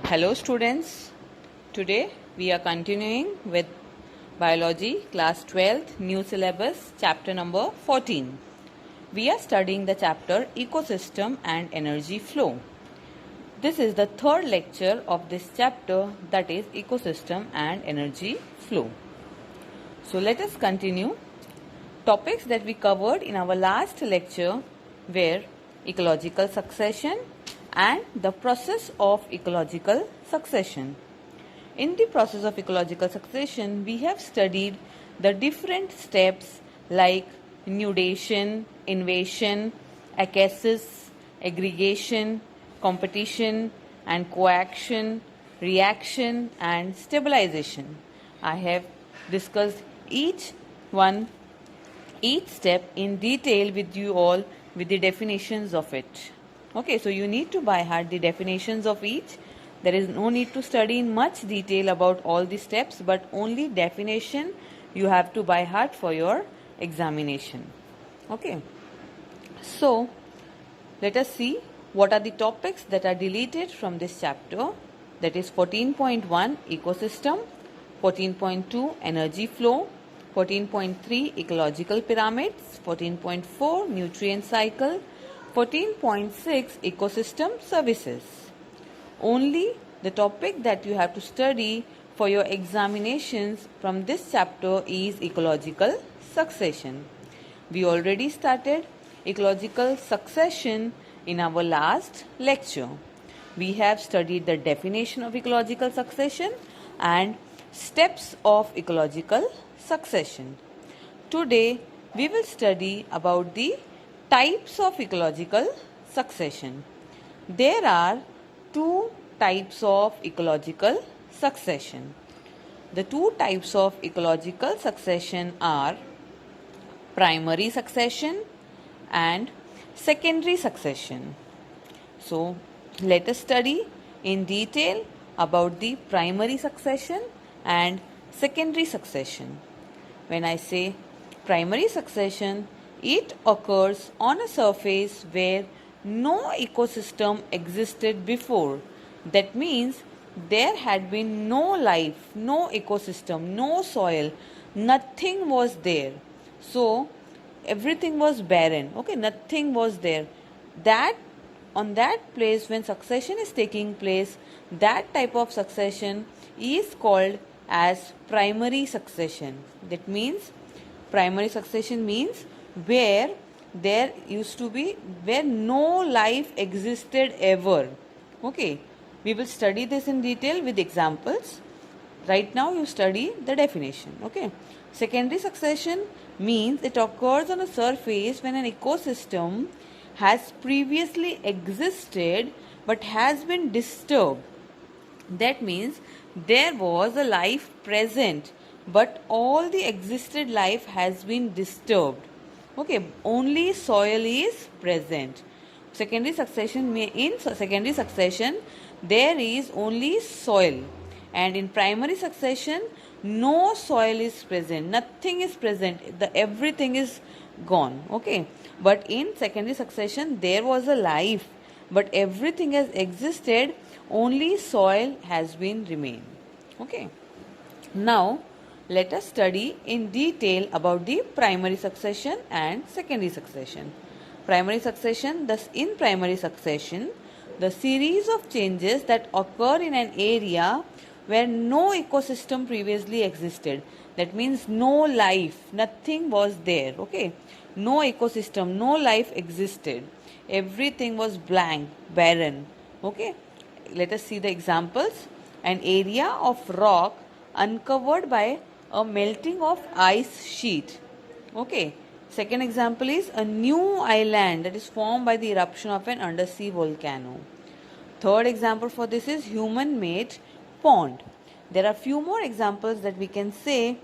Hello students, today we are continuing with Biology class 12th new syllabus chapter number 14. We are studying the chapter Ecosystem and Energy Flow. This is the third lecture of this chapter, that is Ecosystem and Energy Flow. So let us continue. Topics that we covered in our last lecture were ecological succession and the process of ecological succession. In the process of ecological succession, we have studied the different steps like nudation, invasion, acasis, aggregation, competition and coaction, reaction and stabilization. I have discussed each step in detail with you all with the definitions of it. Okay, so you need to by heart the definitions of each. There is no need to study in much detail about all the steps, but only definition you have to by heart for your examination. Okay, so let us see what are the topics that are deleted from this chapter. That is 14.1 ecosystem, 14.2 energy flow, 14.3 ecological pyramids, 14.4 nutrient cycle, 14.6 ecosystem services. Only the topic that you have to study for your examinations from this chapter is ecological succession. We already started ecological succession in our last lecture. We have studied the definition of ecological succession and steps of ecological succession. Today we will study about the types of ecological succession. There are two types of ecological succession. The two types of ecological succession are primary succession and secondary succession. So let us study in detail about the primary succession and secondary succession. When I say primary succession, it occurs on a surface where no ecosystem existed before. That means there had been no life, no ecosystem, no soil, nothing was there. So everything was barren. Okay, nothing was there. That on that place when succession is taking place, that type of succession is called as primary succession. That means primary succession means where there used to be, where no life existed ever. Okay, we will study this in detail with examples. Right now you study the definition. Okay, secondary succession means it occurs on a surface when an ecosystem has previously existed but has been disturbed. That means there was a life present but all the existed life has been disturbed. Okay, only soil is present. Secondary succession in secondary succession there is only soil, and in primary succession no soil is present, nothing is present, everything is gone. Okay, but in secondary succession there was a life but everything has existed, only soil has been remained. Okay, now let us study in detail about the primary succession and secondary succession. Primary succession, thus in primary succession, the series of changes that occur in an area where no ecosystem previously existed. That means no life, nothing was there. Okay, no ecosystem, no life existed. Everything was blank, barren. Okay, let us see the examples. An area of rock uncovered by a melting of ice sheet. Okay, second example is a new island that is formed by the eruption of an undersea volcano. Third example for this is human made pond. There are few more examples that we can say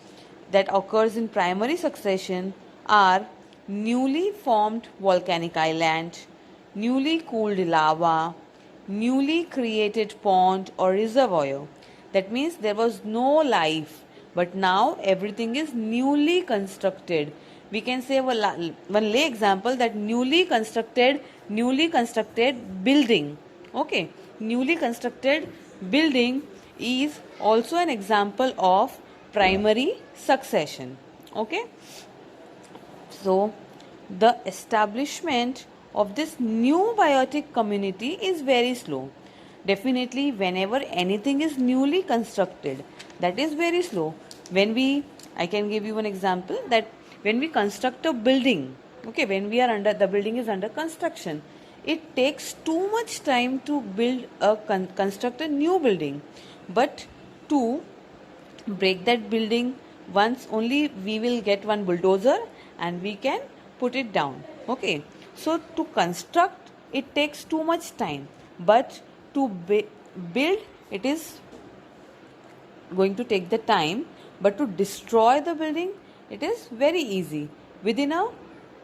that occurs in primary succession are newly formed volcanic island, newly cooled lava, newly created pond or reservoir. That means there was no life, but now everything is newly constructed. We can say one lay example that newly constructed building. Okay, newly constructed building is also an example of primary succession. Okay, so the establishment of this new biotic community is very slow. Definitely, whenever anything is newly constructed, that is very slow. I can give you an example that when we construct a building, okay, when we are under, the building is under construction, it takes too much time to construct a new building. But to break that building, once only we will get one bulldozer and we can put it down. Okay, so to construct it takes too much time, but to build it is going to take the time, but to destroy the building it is very easy. Within a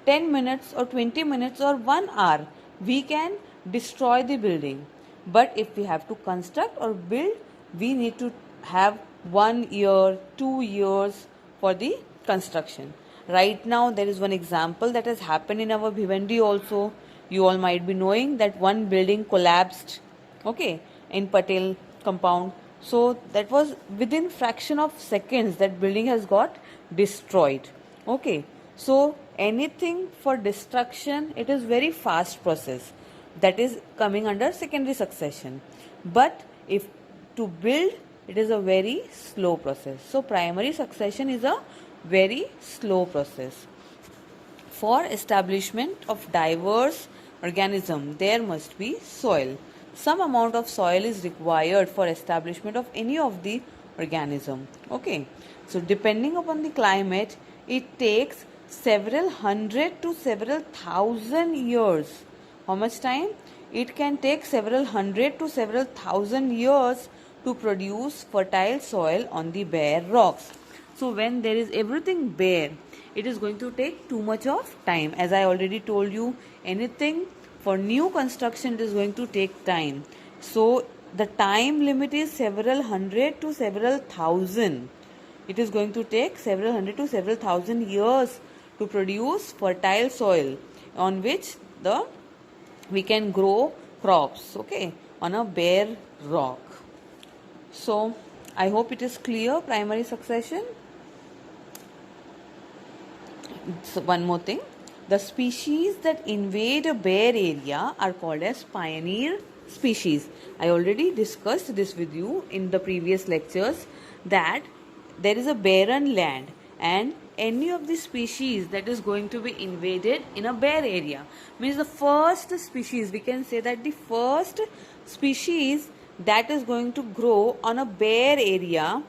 10 minutes or 20 minutes or 1 hour we can destroy the building. But if we have to construct or build, we need to have 1 year, 2 years for the construction. Right now there is one example that has happened in our Bhiwandi also. You all might be knowing that one building collapsed, okay, in Patel compound. So that was within fraction of seconds that building has got destroyed. Okay, so anything for destruction, it is very fast process, that is coming under secondary succession. But if to build, it is a very slow process. So primary succession is a very slow process. For establishment of diverse organism, there must be soil. Some amount of soil is required for establishment of any of the organism. Okay, so depending upon the climate, it takes several hundred to several thousand years. How much time? It can take several hundred to several thousand years to produce fertile soil on the bare rocks. So when there is everything bare, it is going to take too much of time. As I already told you, anything for new construction it is going to take time. So the time limit is several hundred to several thousand. It is going to take several hundred to several thousand years to produce fertile soil on which we can grow crops, okay, on a bare rock. So I hope it is clear, primary succession. So one more thing, the species that invade a bare area are called as pioneer species. I already discussed this with you in the previous lectures, that there is a barren land and any of the species that is going to be invaded in a bare area means the first species, we can say that the first species that is going to grow on a bare area,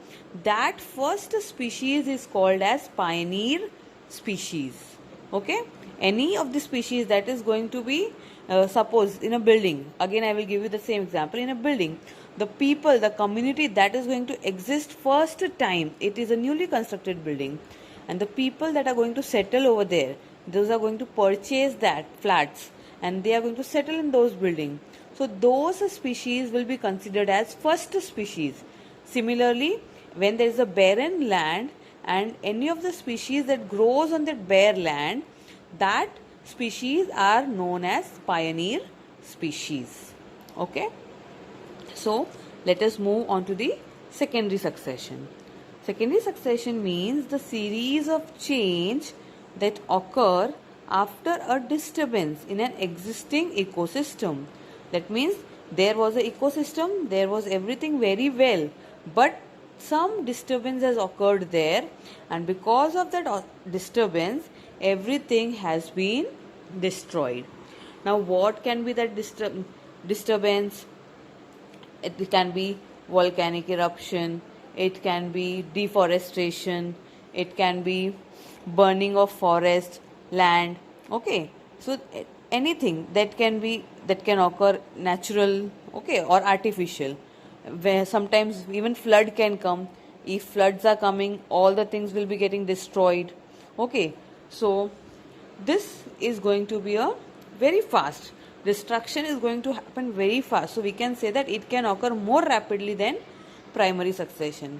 that first species is called as pioneer species. Okay, any of the species that is going to be suppose in a building, again I will give you the same example. In a building, the people, the community that is going to exist first time, it is a newly constructed building, and the people that are going to settle over there, those are going to purchase that flats and they are going to settle in those buildings. So those species will be considered as first species. Similarly, when there is a barren land and any of the species that grows on that bare land, that species are known as pioneer species. Okay, so let us move on to the secondary succession. Secondary succession means the series of change that occur after a disturbance in an existing ecosystem. That means there was an ecosystem, there was everything very well, but some disturbance has occurred there, and because of that disturbance, everything has been destroyed. Now what can be that disturbance? It can be volcanic eruption, it can be deforestation, it can be burning of forest, land. Okay, so anything that can occur natural, okay, or artificial, where sometimes even flood can come. If floods are coming, all the things will be getting destroyed. Okay, so this is going to be a very fast destruction, is going to happen very fast. So we can say that it can occur more rapidly than primary succession.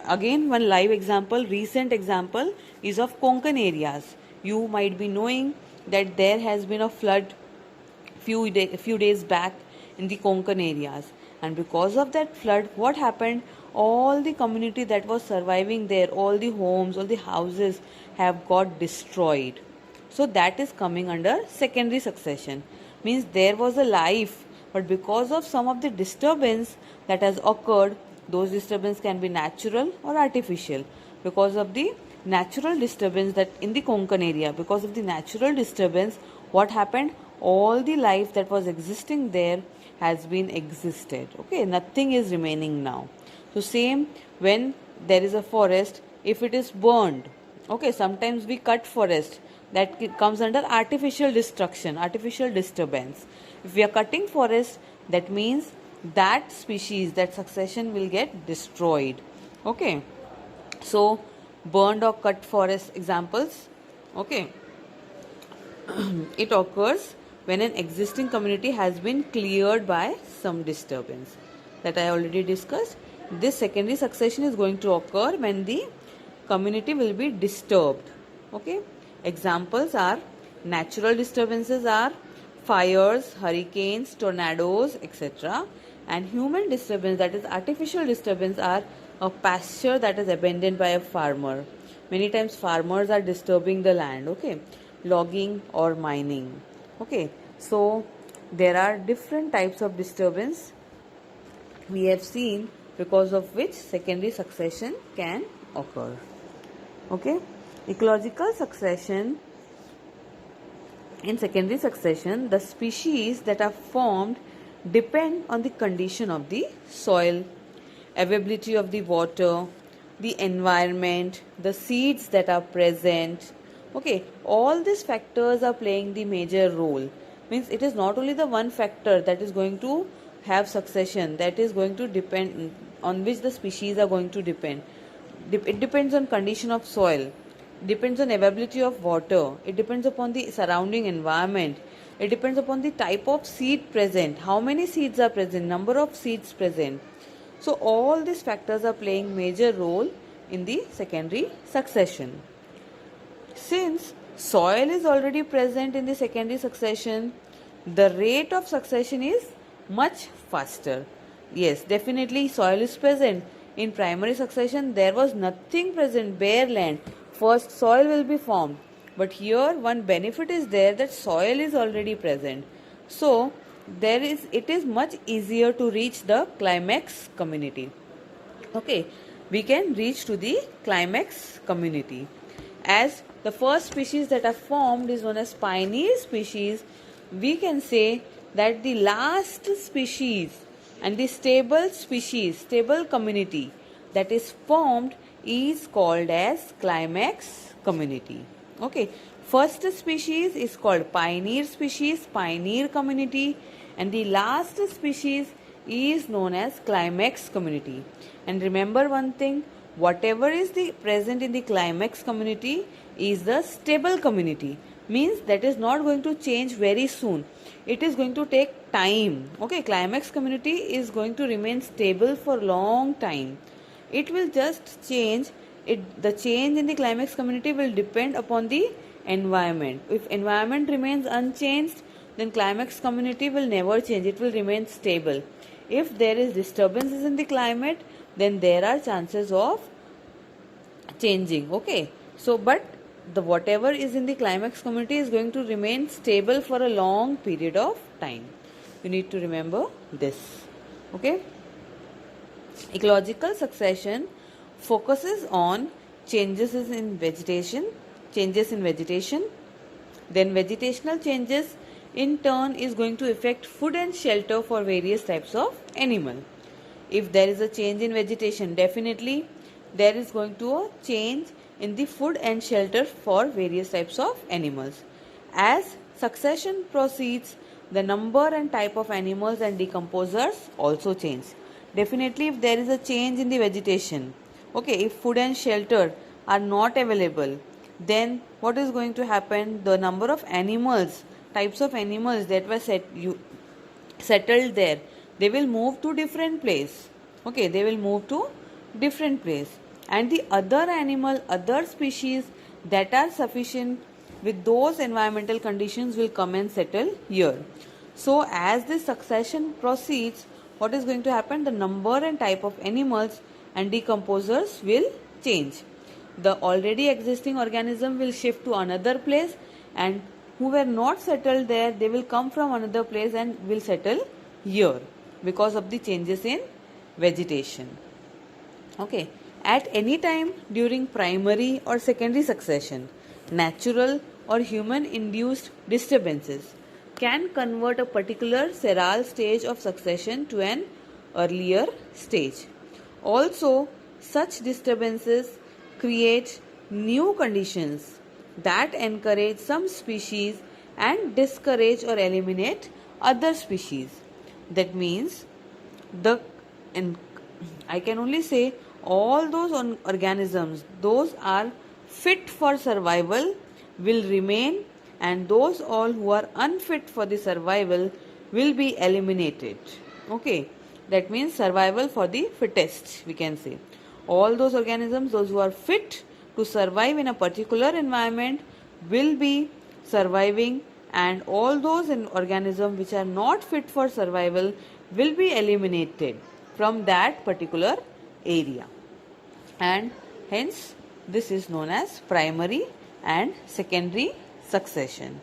Again, one live example, recent example is of Konkan areas. You might be knowing that there has been a flood few days back in the Konkan areas. And because of that flood, what happened? All the community that was surviving there, all the homes, all the houses have got destroyed. So that is coming under secondary succession. Means there was a life, but because of some of the disturbance that has occurred, those disturbance can be natural or artificial. Because of the natural disturbance that in the Konkan area, because of the natural disturbance, what happened? All the life that was existing there has been existed. Okay, nothing is remaining now. So same when there is a forest, if it is burned, okay, sometimes we cut forest, that comes under artificial destruction, artificial disturbance. If we are cutting forest, that means that species, that succession will get destroyed. Okay, so burned or cut forest examples. Okay, it occurs when an existing community has been cleared by some disturbance that I already discussed. This secondary succession is going to occur when the community will be disturbed. Okay, examples are natural disturbances are fires, hurricanes, tornadoes, etc. And human disturbance, that is artificial disturbance, are a pasture that is abandoned by a farmer. Many times farmers are disturbing the land. Okay, logging or mining. Okay, so there are different types of disturbance we have seen, because of which secondary succession can occur. Okay, ecological succession. In secondary succession, the species that are formed depend on the condition of the soil, availability of the water, the environment, the seeds that are present. Okay, all these factors are playing the major role. Means it is not only the one factor that is going to have succession, that is going to depend on which the species are going to depend. It depends on condition of soil, depends on availability of water, it depends upon the surrounding environment, it depends upon the type of seed present, how many seeds are present, number of seeds present. So all these factors are playing major role in the secondary succession. Since soil is already present in the secondary succession, the rate of succession is much faster. Yes, definitely soil is present. In primary succession, there was nothing present, bare land. First soil will be formed. But here one benefit is there, that soil is already present. So it is much easier to reach the climax community. Okay, we can reach to the climax community. As the first species that are formed is known as pioneer species, we can say that the last species and the stable species, stable community that is formed is called as climax community. Okay, first species is called pioneer species, pioneer community, and the last species is known as climax community. And remember one thing, whatever is the present in the climax community is the stable community. Means that is not going to change very soon. It is going to take time. Okay, climax community is going to remain stable for long time. It will just change. The change in the climax community will depend upon the environment. If environment remains unchanged, then climax community will never change. It will remain stable. If there is disturbances in the climate, then there are chances of changing. Okay, so but the whatever is in the climax community is going to remain stable for a long period of time. You need to remember this. Okay, ecological succession focuses on changes in vegetation, then vegetational changes in turn is going to affect food and shelter for various types of animal. If there is a change in vegetation, definitely there is going to a change in the food and shelter for various types of animals. As succession proceeds, the number and type of animals and decomposers also change. Definitely if there is a change in the vegetation, okay, if food and shelter are not available, then what is going to happen? The number of animals, types of animals that were settled there, they will move to different place. Okay, they will move to different place. And the other species that are sufficient with those environmental conditions will come and settle here. So as this succession proceeds, what is going to happen? The number and type of animals and decomposers will change. The already existing organism will shift to another place, and who were not settled there, they will come from another place and will settle here because of the changes in vegetation. Okay. At any time during primary or secondary succession, natural or human induced disturbances can convert a particular seral stage of succession to an earlier stage. Also, such disturbances create new conditions that encourage some species and discourage or eliminate other species. That means I can only say all those organisms, those are fit for survival, will remain, and those all who are unfit for the survival will be eliminated. Okay, that means survival for the fittest, we can say. All those organisms, those who are fit to survive in a particular environment, will be surviving, and all those organisms which are not fit for survival will be eliminated from that particular area. And hence this is known as primary and secondary succession.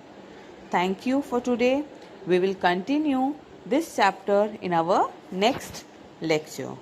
Thank you for today. We will continue this chapter in our next lecture.